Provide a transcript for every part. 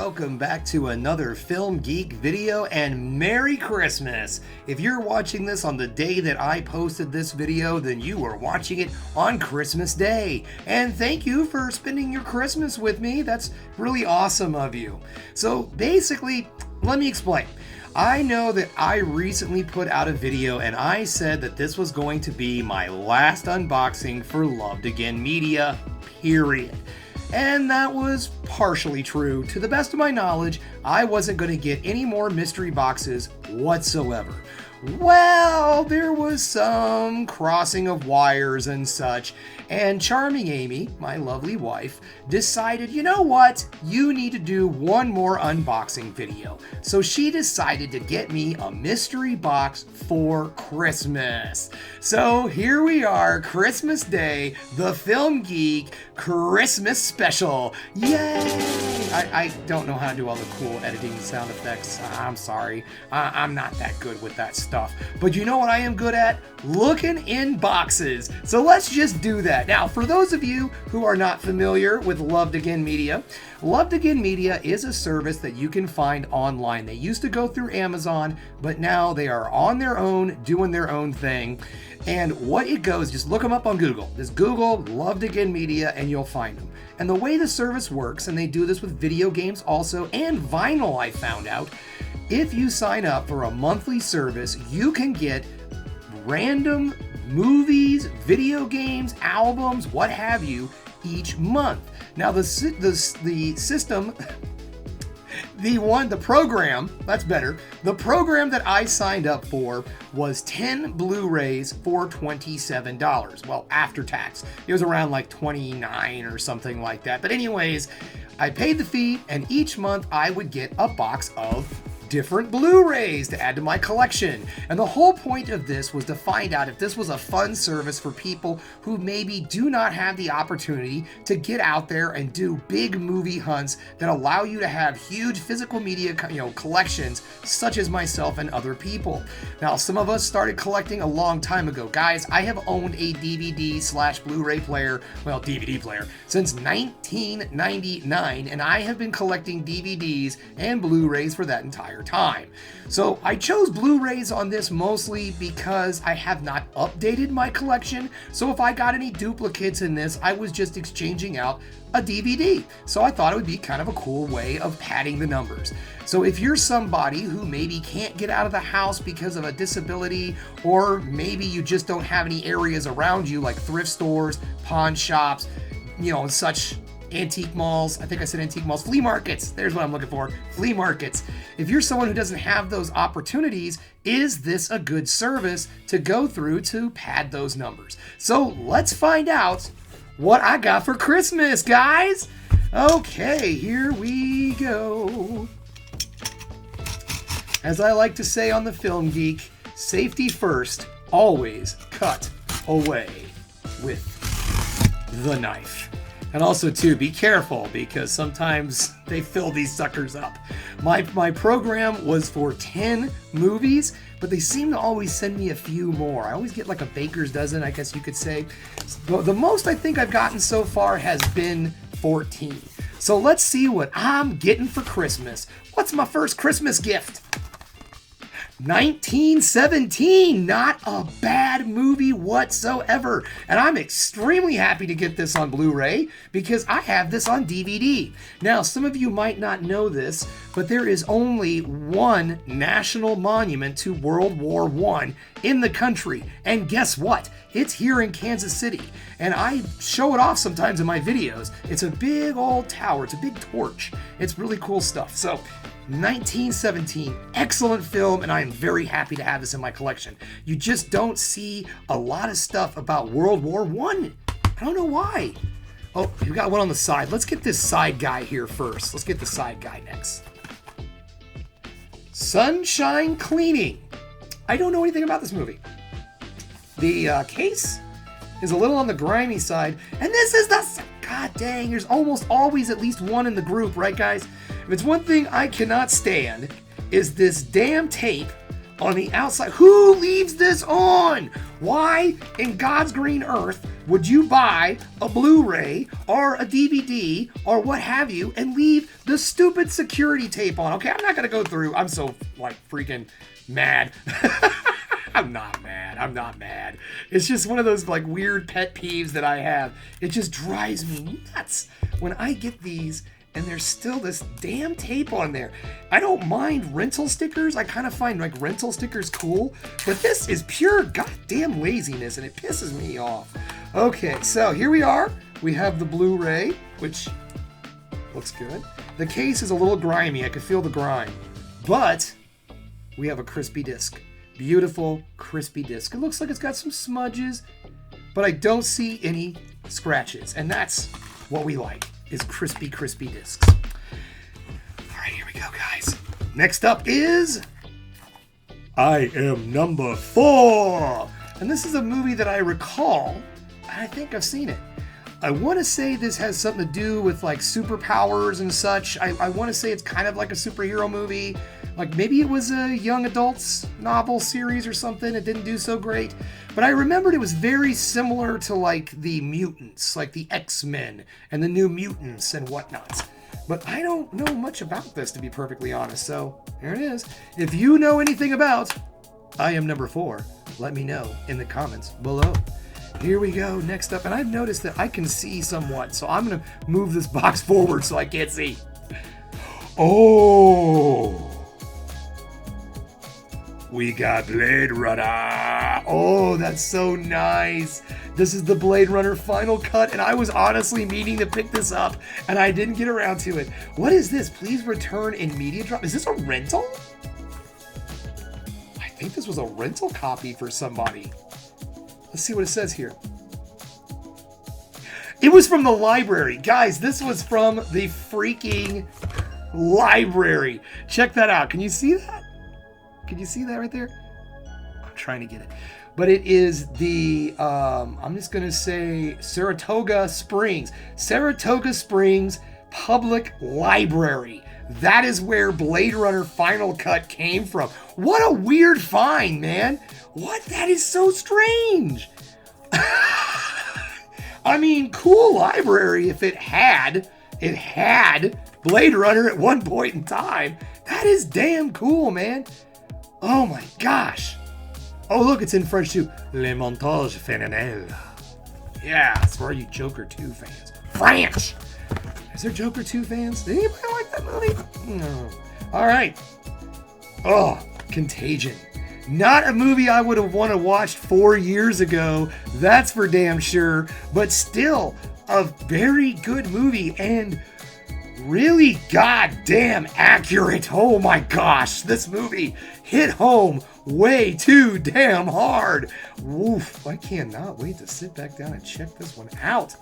welcome back to another Film Geek video, and Merry Christmas! If you're watching this on the day that I posted this video, then you are watching it on Christmas Day. And thank you for spending your Christmas with me. That's really awesome of you. So basically, let me explain. I know that I recently put out a video and I said that this was going to be my last unboxing for Loved Again Media, period. And that was partially true. To the best of my knowledge, I wasn't going to get any more mystery boxes whatsoever. Well, there was some crossing of wires and such, and Charming Amy, my lovely wife, decided, you know what, you need to do one more unboxing video. So she decided to get me a mystery box for Christmas. So here we are, Christmas Day, the Film Geek Christmas special. Yay! I don't know how to do all the cool editing sound effects. I'm sorry. I'm not that good with that stuff. But you know what I am good at? Looking in boxes. So let's just do that. Now, for those of you who are not familiar with Loved Again Media, Loved Again Media is a service that you can find online. They used to go through Amazon, but now they are on their own, doing their own thing. And what it goes, just look them up on Google. Just Google Loved Again Media and you'll find them. And the way the service works, and they do this with video games also, and vinyl, I found out, if you sign up for a monthly service, you can get random movies, video games, albums, what have you, each month. Now the system, the program, that's better. The program that I signed up for was 10 Blu-rays for $27. Well, after tax. It was around like 29 or something like that. But anyways, I paid the fee, and each month I would get a box of different Blu-rays to add to my collection. And the whole point of this was to find out if this was a fun service for people who maybe do not have the opportunity to get out there and do big movie hunts that allow you to have huge physical media collections, such as myself and other people. Now, some of us started collecting a long time ago. Guys, I have owned a DVD/Blu-ray player, well, DVD player, since 1999, and I have been collecting DVDs and Blu-rays for that entire time. So I chose Blu-rays on this mostly because I have not updated my collection. So if I got any duplicates in this, I was just exchanging out a DVD. So I thought it would be kind of a cool way of padding the numbers. So if you're somebody who maybe can't get out of the house because of a disability, or maybe you just don't have any areas around you like thrift stores, pawn shops, and such, antique malls, I think I said antique malls, flea markets, there's what I'm looking for, flea markets. If you're someone who doesn't have those opportunities, is this a good service to go through to pad those numbers? So let's find out what I got for Christmas, guys. Okay, here we go. As I like to say on the Film Geek, safety first, always cut away with the knife. And also, too, be careful because sometimes they fill these suckers up. My program was for 10 movies, but they seem to always send me a few more. I always get like a baker's dozen, I guess you could say. The most I think I've gotten so far has been 14. So let's see what I'm getting for Christmas. What's my first Christmas gift? 1917, not a bad movie whatsoever. And I'm extremely happy to get this on Blu-ray because I have this on DVD. Now, some of you might not know this, but there is only one national monument to World War I in the country. And guess what? It's here in Kansas City. And I show it off sometimes in my videos. It's a big old tower. It's a big torch. It's really cool stuff. So 1917, excellent film, and I am very happy to have this in my collection. You just don't see a lot of stuff about World War I. I don't know why. Oh, we got one on the side. Let's get this side guy here first. Let's get the side guy next. Sunshine Cleaning. I don't know anything about this movie. The case is a little on the grimy side, and this is the... God dang, there's almost always at least one in the group, right, guys? If it's one thing I cannot stand, is this damn tape on the outside. Who leaves this on? Why in God's green earth would you buy a Blu-ray or a DVD or what have you and leave the stupid security tape on? Okay, I'm not gonna go through. I'm so like freaking mad. I'm not mad. I'm not mad. It's just one of those like weird pet peeves that I have. It just drives me nuts when I get these and there's still this damn tape on there. I don't mind rental stickers. I kind of find like rental stickers cool, but this is pure goddamn laziness and it pisses me off. Okay, so here we are. We have the Blu-ray, which looks good. The case is a little grimy. I can feel the grime, but we have a crispy disc. Beautiful, crispy disc. It looks like it's got some smudges, but I don't see any scratches. And that's what we like, is crispy, crispy discs. All right, here we go, guys. Next up is I Am Number 4. And this is a movie that I recall. I think I've seen it. I want to say this has something to do with like superpowers and such. I want to say it's kind of like a superhero movie. Like maybe it was a young adults novel series or something. It didn't do so great. But I remembered it was very similar to like the mutants, like the X-Men and the New Mutants and whatnot. But I don't know much about this, to be perfectly honest. So here it is. If you know anything about I Am Number 4, let me know in the comments below. Here we go, next up, and I've noticed that I can see somewhat, so I'm gonna move this box forward so I can't see. Oh! We got Blade Runner! Oh, that's so nice! This is the Blade Runner final cut, and I was honestly meaning to pick this up, and I didn't get around to it. What is this? Please return in media drop. Is this a rental? I think this was a rental copy for somebody. Let's see what it says here. It was from the library. Guys, this was from the freaking library. Check that out. Can you see that? Can you see that right there? I'm trying to get it. But it is the, I'm just going to say Saratoga Springs. Saratoga Springs Public Library. That is where Blade Runner Final Cut came from. What a weird find, man. What? That is so strange. I mean, cool library if it had Blade Runner at one point in time. That is damn cool, man. Oh my gosh. Oh, look, it's in French too. Le montage phénoménal. Yeah, it's for you Joker 2 fans. French. Is there Joker 2 fans? Did anybody like that movie? No. All right. Oh, Contagion. Not a movie I would have wanted to watch 4 years ago. That's for damn sure. But still, a very good movie and really goddamn accurate. Oh my gosh, this movie hit home way too damn hard. Woof, I cannot wait to sit back down and check this one out.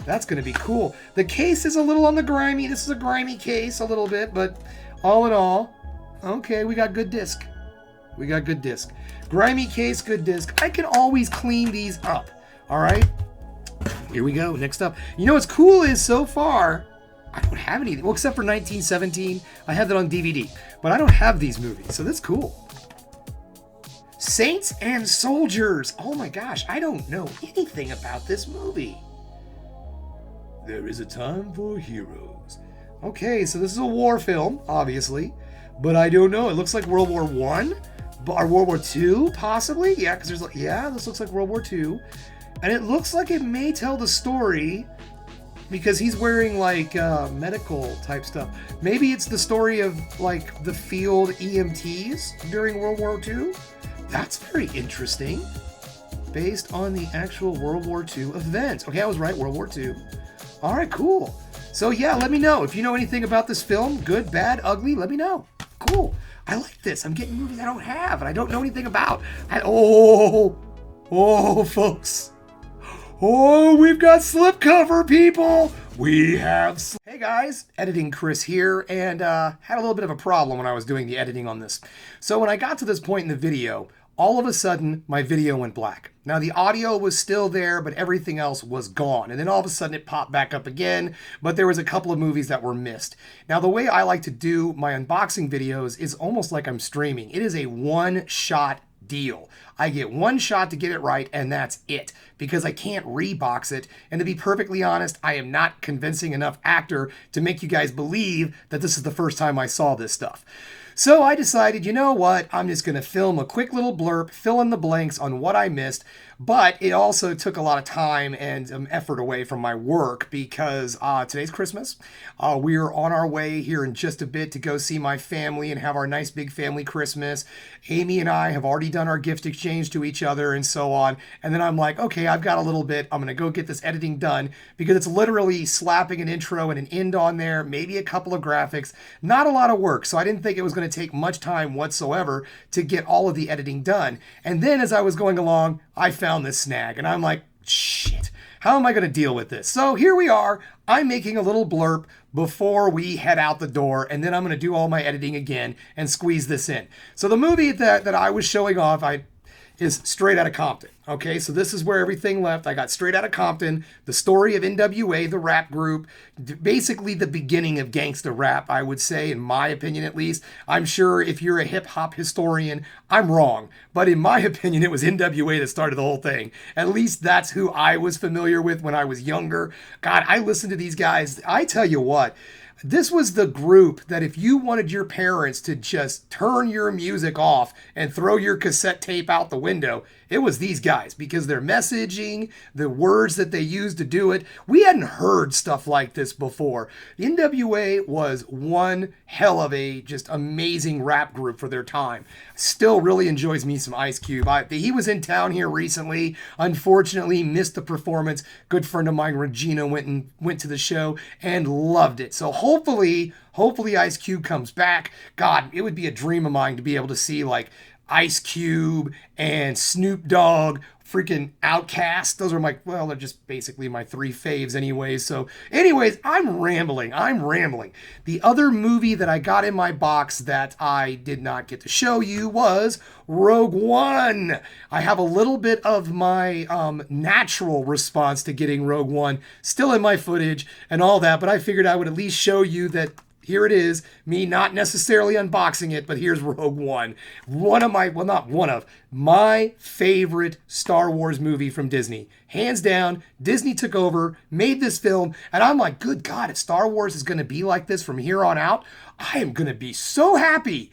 That's going to be cool. The case is a little on the grimy. This is a grimy case a little bit, but all in all, okay, we got good disc. We got good disc. Grimy case, good disc. I can always clean these up. All right, here we go. Next up. You know what's cool is so far, I don't have anything. Well, except for 1917. I have that on DVD. But I don't have these movies, so that's cool. Saints and Soldiers. Oh my gosh, I don't know anything about this movie. There is a time for heroes. Okay, so this is a war film, obviously. But I don't know. It looks like World War I? Or World War II, possibly? Yeah, because there's like, yeah, this looks like World War II. And it looks like it may tell the story because he's wearing like medical type stuff. Maybe it's the story of like the field EMTs during World War II. That's very interesting. Based on the actual World War II events. Okay, I was right, World War II. All right, cool. So yeah, let me know. If you know anything about this film, good, bad, ugly, let me know. Cool. I like this. I'm getting movies I don't have and I don't know anything about. Oh, folks. Oh, we've got slipcover, people. We have... Hey guys, Editing Chris here, and had a little bit of a problem when I was doing the editing on this. So when I got to this point in the video, all of a sudden, my video went black. Now, the audio was still there, but everything else was gone. And then all of a sudden, it popped back up again, but there was a couple of movies that were missed. Now, the way I like to do my unboxing videos is almost like I'm streaming. It is a one-shot deal. I get one shot to get it right, and that's it, because I can't rebox it. And to be perfectly honest, I am not convincing enough actor to make you guys believe that this is the first time I saw this stuff. So I decided, you know what, I'm just going to film a quick little blurb, fill in the blanks on what I missed, but it also took a lot of time and effort away from my work because today's Christmas. We're on our way here in just a bit to go see my family and have our nice big family Christmas. Amy and I have already done our gift exchange to each other and so on. And then I'm like, okay, I've got a little bit. I'm going to go get this editing done because it's literally slapping an intro and an end on there, maybe a couple of graphics, not a lot of work. So I didn't think it was going to take much time whatsoever to get all of the editing done. And then as I was going along, I found this snag and I'm like, shit, how am I going to deal with this? So here we are. I'm making a little blurb before we head out the door, and then I'm going to do all my editing again and squeeze this in. So the movie that I was showing off is Straight Outta Compton. Okay, so this is where everything left. I got Straight Outta Compton, the story of NWA, the rap group, basically the beginning of gangsta rap, I would say, in my opinion at least. I'm sure if you're a hip-hop historian, I'm wrong. But in my opinion, it was NWA that started the whole thing. At least that's who I was familiar with when I was younger. God, I listened to these guys. I tell you what, this was the group that if you wanted your parents to just turn your music off and throw your cassette tape out the window, it was these guys, because their messaging, the words that they used to do it, we hadn't heard stuff like this before. The NWA was one hell of a just amazing rap group for their time. Still really enjoys me some Ice Cube. He was in town here recently. Unfortunately, missed the performance. Good friend of mine, Regina, went to the show and loved it. So hopefully Ice Cube comes back. God, it would be a dream of mine to be able to see like Ice Cube and Snoop Dogg, freaking Outkast. Those are they're just basically my three faves anyways. So anyways, I'm rambling. The other movie that I got in my box that I did not get to show you was Rogue One. I have a little bit of my natural response to getting Rogue One still in my footage and all that, but I figured I would at least show you that here it is, me not necessarily unboxing it, but here's Rogue One. My favorite Star Wars movie from Disney. Hands down, Disney took over, made this film, and I'm like, good God, if Star Wars is going to be like this from here on out, I am going to be so happy.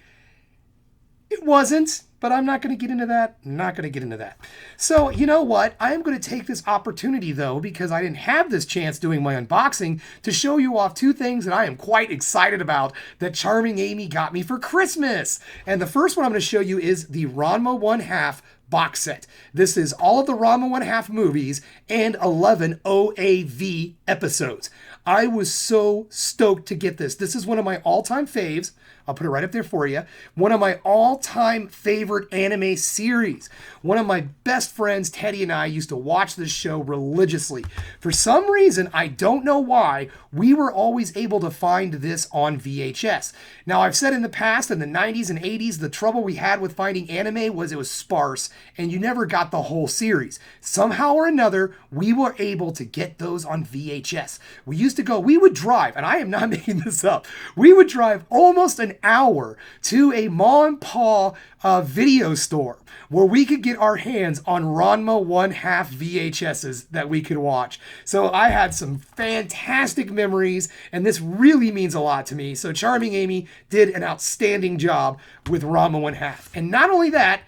It wasn't, but I'm not going to get into that. So, you know what? I am going to take this opportunity, though, because I didn't have this chance doing my unboxing, to show you off two things that I am quite excited about that Charming Amy got me for Christmas. And the first one I'm going to show you is the Ranma 1/2 box set. This is all of the Ranma 1/2 movies and 11 OAV episodes. I was so stoked to get this. This is one of my all-time faves. I'll put it right up there for you. One of my all-time favorite anime series. One of my best friends, Teddy, and I used to watch this show religiously. For some reason, I don't know why, we were always able to find this on VHS. Now, I've said in the past, in the 90s and 80s, the trouble we had with finding anime was it was sparse, and you never got the whole series. Somehow or another, we were able to get those on VHS. We would drive, and I am not making this up, we would drive almost an hour to a ma and pa video store where we could get our hands on Ranma 1/2 VHSs that we could watch. So I had some fantastic memories, and this really means a lot to me. So Charming Amy did an outstanding job with Ranma 1/2. And not only that,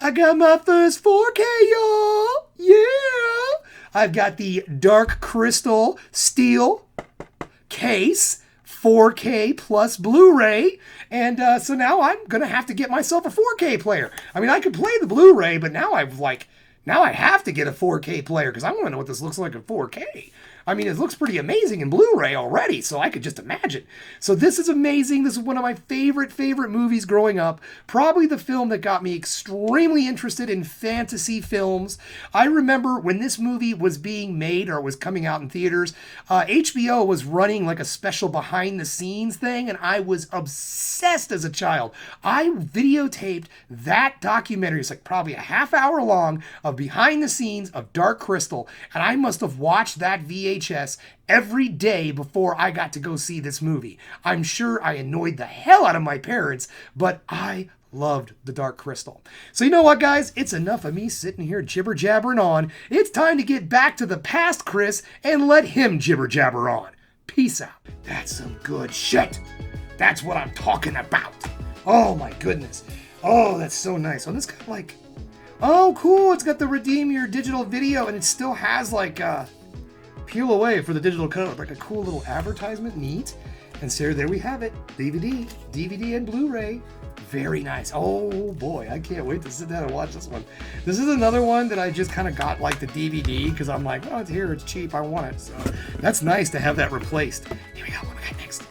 I got my first 4K, y'all. Yeah. I've got the Dark Crystal steel case, 4K plus Blu-ray, and so now I'm gonna have to get myself a 4K player. I mean, I could play the Blu-ray, but now I have to get a 4K player because I want to know what this looks like in 4K. I mean, it looks pretty amazing in Blu-ray already, so I could just imagine. So this is amazing. This is one of my favorite movies growing up. Probably the film that got me extremely interested in fantasy films. I remember when this movie was being made or was coming out in theaters, HBO was running like a special behind-the-scenes thing, and I was obsessed as a child. I videotaped that documentary. It's like probably a half hour long of behind the scenes of Dark Crystal, and I must have watched that VHS every day before I got to go see this movie. I'm sure I annoyed the hell out of my parents, but I loved The Dark Crystal. So you know what, guys? It's enough of me sitting here jibber jabbering on. It's time to get back to the past Chris and let him jibber jabber on. Peace out. That's some good shit. That's what I'm talking about. Oh my goodness. Oh, that's so nice. Oh, this got like, oh cool. It's got the redeem your digital video, and it still has like peel away for the digital code, like a cool little advertisement. Neat. And so there we have it. DVD and Blu-ray. Very nice. Oh boy, I can't wait to sit down and watch this one. This is another one that I just kind of got like the DVD because I'm like, oh, it's here, it's cheap, I want it. So that's nice to have that replaced. Here we go, what we got next?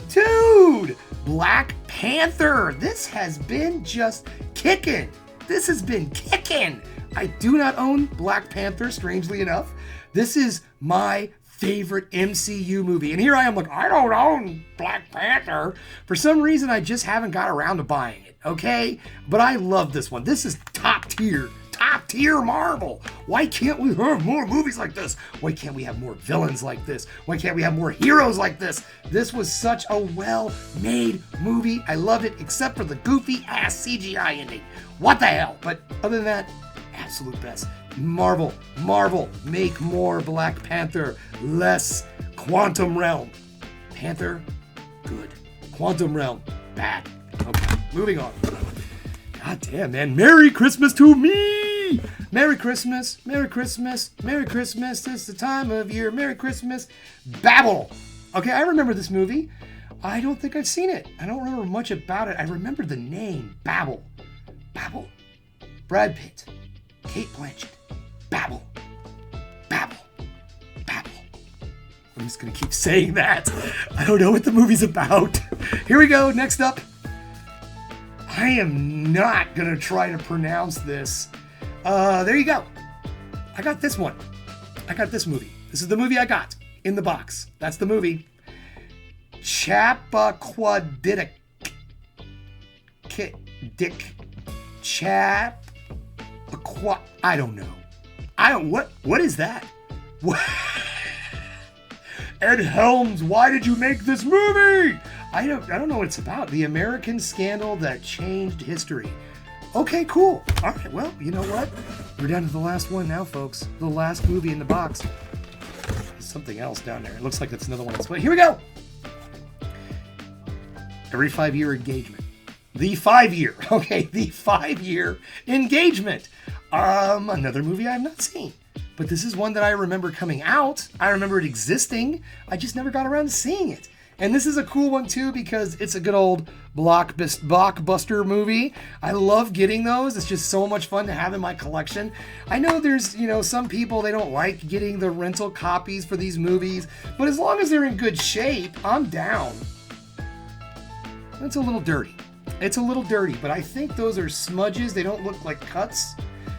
Dude, Black Panther. This has been just kicking. This has been kicking. I do not own Black Panther, strangely enough. This is my favorite MCU movie. And here I am like, I don't own Black Panther. For some reason, I just haven't got around to buying it, okay? But I love this one. This is top tier Marvel. Why can't we have more movies like this? Why can't we have more villains like this? Why can't we have more heroes like this? This was such a well-made movie. I loved it, except for the goofy-ass CGI ending. What the hell? But other than that, absolute best. Marvel, make more Black Panther, less Quantum Realm. Panther, good. Quantum Realm, bad. Okay, moving on. God damn, man. Merry Christmas to me! Merry Christmas, Merry Christmas, Merry Christmas. It's the time of year. Merry Christmas. Babel. Okay, I remember this movie. I don't think I've seen it. I don't remember much about it. I remember the name, Babel. Babel. Brad Pitt. Kate Blanchett. Babel. Babel. Babel. I'm just going to keep saying that. I don't know what the movie's about. Here we go. Next up. I am not going to try to pronounce this. There you go. I got this one. I got this movie. This is the movie I got in the box. That's the movie. Chappaquiddick. I don't know. What is that? What? Ed Helms, why did you make this movie? I don't know what it's about. The American Scandal That Changed History. Okay, cool. All right, well, you know what? We're down to the last one now, folks. The last movie in the box. There's something else down there. It looks like that's another one that's... Here we go! Every 5-year engagement. The 5-year. Okay, the 5-year engagement. Another movie I have not seen. But this is one that I remember coming out. I remember it existing. I just never got around to seeing it. And this is a cool one too because it's a good old blockbuster movie. I love getting those. It's just so much fun to have in my collection. I know there's, some people, they don't like getting the rental copies for these movies, but as long as they're in good shape, I'm down. It's a little dirty. But I think those are smudges. They don't look like cuts.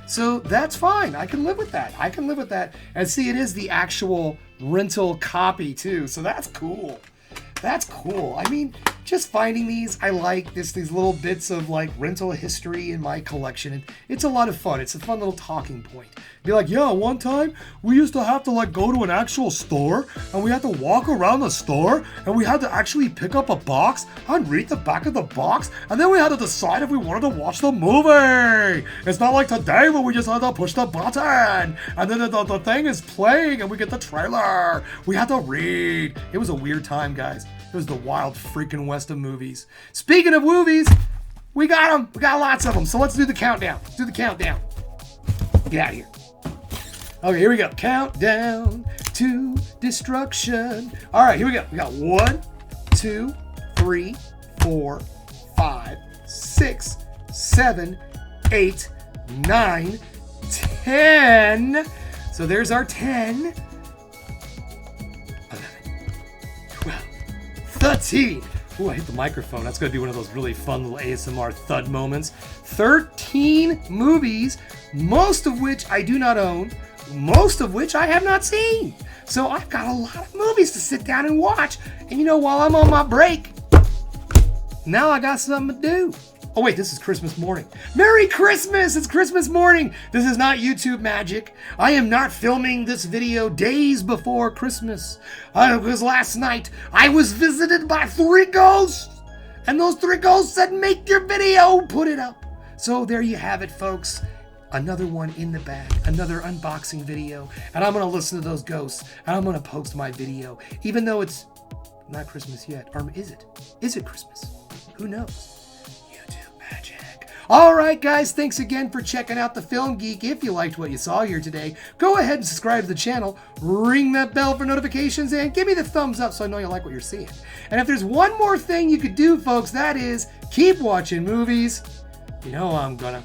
So that's fine. I can live with that. And see, it is the actual rental copy too. So that's cool. I mean, just finding these, I like these little bits of like rental history in my collection. And it's a lot of fun. It's a fun little talking point. Be like, yeah, one time we used to have to like go to an actual store and we had to walk around the store and we had to actually pick up a box and read the back of the box. And then we had to decide if we wanted to watch the movie. It's not like today where we just had to push the button and then the thing is playing and we get the trailer. We had to read. It was a weird time, guys. It was the wild freaking west of movies. Speaking of movies, we got them. We got lots of them. So let's do the countdown. Get out of here. Okay, here we go. Countdown to destruction. All right, here we go. We got 1, 2, 3, 4, 5, 6, 7, 8, 9, 10. So there's our 10. 11, 12, 13. Ooh, I hit the microphone. That's going to be one of those really fun little ASMR thud moments. 13 movies, most of which I do not own, most of which I have not seen. So I've got a lot of movies to sit down and watch. And while I'm on my break, now I got something to do. Oh wait, this is Christmas morning. Merry Christmas! It's Christmas morning! This is not YouTube magic. I am not filming this video days before Christmas. Because last night I was visited by 3 ghosts. And those 3 ghosts said, make your video, put it up. So there you have it, folks. Another one in the bag, another unboxing video. And I'm going to listen to those ghosts, and I'm going to post my video, even though it's not Christmas yet. Or is it? Is it Christmas? Who knows? YouTube magic. All right, guys, thanks again for checking out The Film Geek. If you liked what you saw here today, go ahead and subscribe to the channel, ring that bell for notifications, and give me the thumbs up so I know you like what you're seeing. And if there's one more thing you could do, folks, that is keep watching movies. You know I'm gonna.